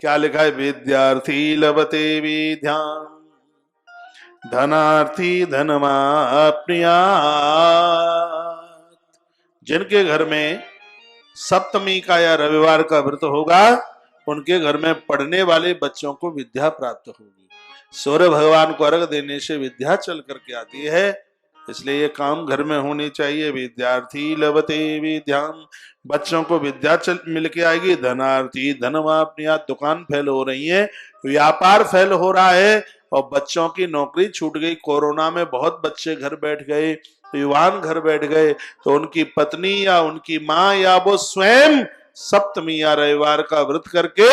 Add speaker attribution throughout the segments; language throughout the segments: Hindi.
Speaker 1: क्या लिखा है? विद्यार्थी लभते विद्याम् धनार्थी धनमाप्नुयात्। जिनके घर में सप्तमी का या रविवार का व्रत होगा, उनके घर में पढ़ने वाले बच्चों को विद्या प्राप्त होगी। सूर्य भगवान को अर्घ देने से विद्या चल करके आती है, इसलिए ये काम घर में होनी चाहिए। विद्यार्थी लभते विद्याम्, बच्चों को विद्या चल मिल के आएगी। धनार्थी धनमाप्नुयात्, दुकान फेल हो रही है, व्यापार फेल हो रहा है, और बच्चों की नौकरी छूट गई। कोरोना में बहुत बच्चे घर बैठ गए, युवान घर बैठ गए, तो उनकी पत्नी या उनकी माँ या वो स्वयं सप्तमी या रविवार का व्रत करके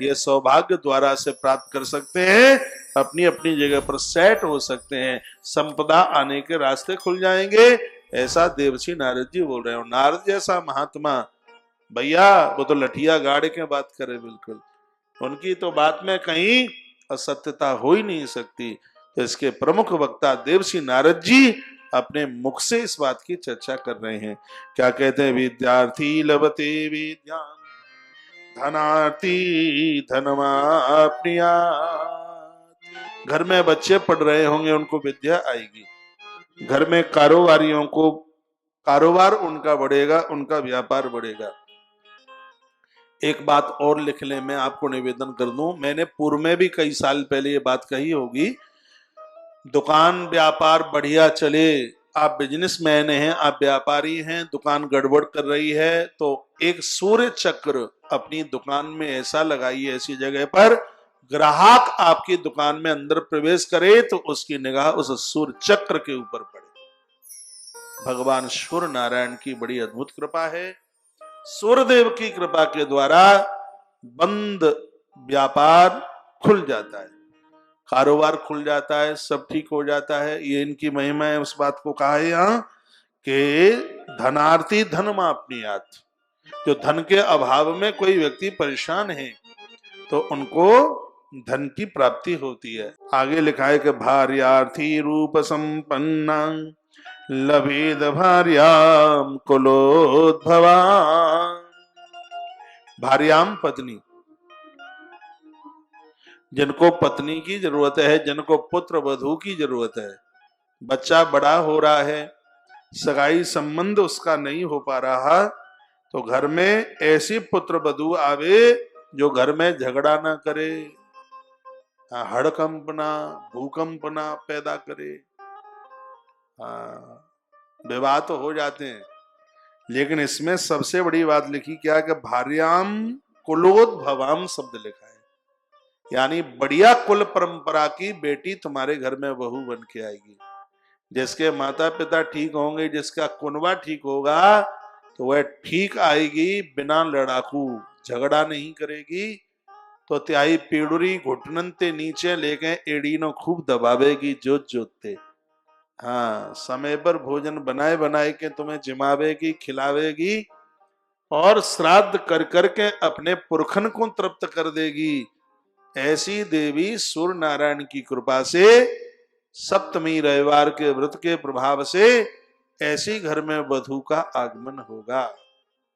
Speaker 1: ये सौभाग्य द्वारा से प्राप्त कर सकते हैं, अपनी अपनी जगह पर सेट हो सकते हैं, संपदा आने के रास्ते खुल जाएंगे। ऐसा देवर्षि नारद जी बोल रहे हो। नारद जैसा महात्मा भैया, वो तो लठिया गाड़ के बात करे, बिल्कुल उनकी तो बात में कहीं असत्यता हो ही नहीं सकती। तो इसके प्रमुख वक्ता देवर्षि नारद जी अपने मुख से इस बात की चर्चा कर रहे हैं। क्या कहते हैं? विद्यार्थी लभते विद्याम् धनार्थी धनमाप्नुयात्। घर में बच्चे पढ़ रहे होंगे, उनको विद्या आएगी। घर में कारोबारियों को कारोबार उनका बढ़ेगा, उनका व्यापार बढ़ेगा। एक बात और लिख लें, मैं आपको निवेदन कर दूं, मैंने पूर्व में भी कई साल पहले ये बात कही होगी। दुकान व्यापार बढ़िया चले, आप बिजनेसमैन हैं, आप व्यापारी हैं, दुकान गड़बड़ कर रही है, तो एक सूर्य चक्र अपनी दुकान में ऐसा लगाइए, ऐसी जगह पर ग्राहक आपकी दुकान में अंदर प्रवेश करे तो उसकी निगाह उस सूर्य चक्र के ऊपर पड़े। भगवान सूर्य नारायण की बड़ी अद्भुत कृपा है। सूर्यदेव की कृपा के द्वारा बंद व्यापार खुल जाता है, कारोबार खुल जाता है, सब ठीक हो जाता है। ये इनकी महिमा है। उस बात को कहा है यहाँ कि धनार्थी धनमाप्नुयात्, जो धन के अभाव में कोई व्यक्ति परेशान है तो उनको धन की प्राप्ति होती है। आगे लिखा है कि भार्यार्थी रूप संपन्ना लभेद भार्याम कुलोद्भवा। भार्याम पत्नी, जिनको पत्नी की जरूरत है, जिनको पुत्र वधू की जरूरत है, बच्चा बड़ा हो रहा है, सगाई संबंध उसका नहीं हो पा रहा, तो घर में ऐसी पुत्र वधू आवे जो घर में झगड़ा ना करे, हड़कंपना भूकंपना पैदा करे। विवाह तो हो जाते हैं, लेकिन इसमें सबसे बड़ी बात लिखी क्या कि भार्याम कुलोद्भवाम शब्द लिखा है, यानी बढ़िया कुल परंपरा की बेटी तुम्हारे घर में बहू बन के आएगी। जिसके माता पिता ठीक होंगे, जिसका कुनबा ठीक होगा, तो वह ठीक आएगी, बिना लड़ाकू, झगड़ा नहीं करेगी, तो त्याई पीड़ुरी घुटनन ते नीचे लेके एड़ी नो खूब दबावेगी जोत जोतते। हाँ, समय पर भोजन बनाए बनाए के तुम्हें जिमावेगी, खिलावेगी, और श्राद्ध कर करके अपने पुरखन को तृप्त कर देगी। ऐसी देवी सूर्य नारायण की कृपा से सप्तमी रविवार के व्रत के प्रभाव से ऐसी घर में वधू का आगमन होगा।